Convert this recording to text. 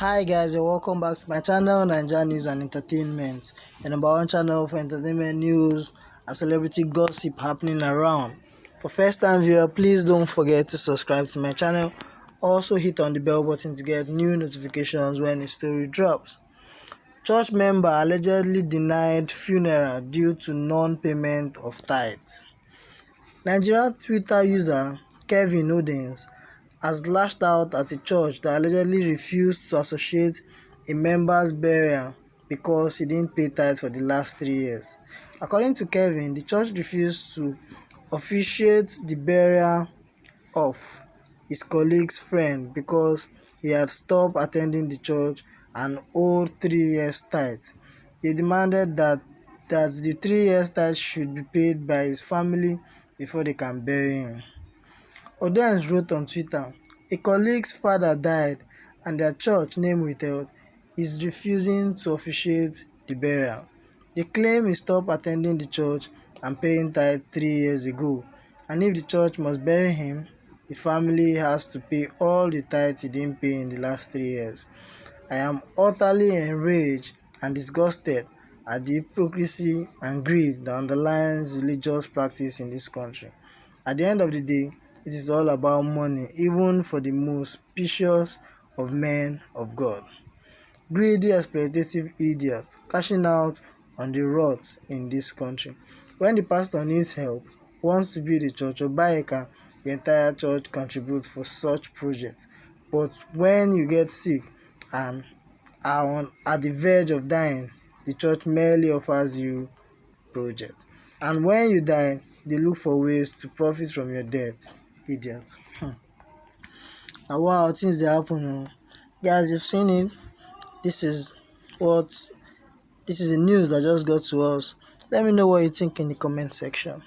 Hi guys, and welcome back to my channel, Naija News and Entertainment, the number one channel for entertainment news and celebrity gossip happening around. For first time viewer, please don't forget to subscribe to my channel. Also hit on the bell button to get new notifications when a story drops. Church member allegedly denied funeral due to non-payment of tithes. Nigerian Twitter user Kevin Odens has lashed out at a church that allegedly refused to associate a member's burial because he didn't pay tithes for the last 3 years. According to Kevin, the church refused to officiate the burial of his colleague's friend because he had stopped attending the church and owed 3 years tithes. They demanded that the 3 years tithes should be paid by his family before they can bury him. Odens wrote on Twitter, "A colleague's father died and their church, name withheld, is refusing to officiate the burial. They claim he stopped attending the church and paying tithe 3 years ago, and if the church must bury him, the family has to pay all the tithes he didn't pay in the last 3 years. I am utterly enraged and disgusted at the hypocrisy and greed that underlies religious practice in this country. At the end of the day, it is all about money, even for the most pious of men of God. Greedy, exploitative idiots cashing out on the rot in this country. When the pastor needs help, wants to build a church or buy a car, the entire church contributes for such projects. But when you get sick and are at the verge of dying, the church merely offers you project. And when you die, they look for ways to profit from your death. Idiot." Now, wow, things they happen. Guys, you've seen it. This is the news that just got to us. Let me know what you think in the comment section.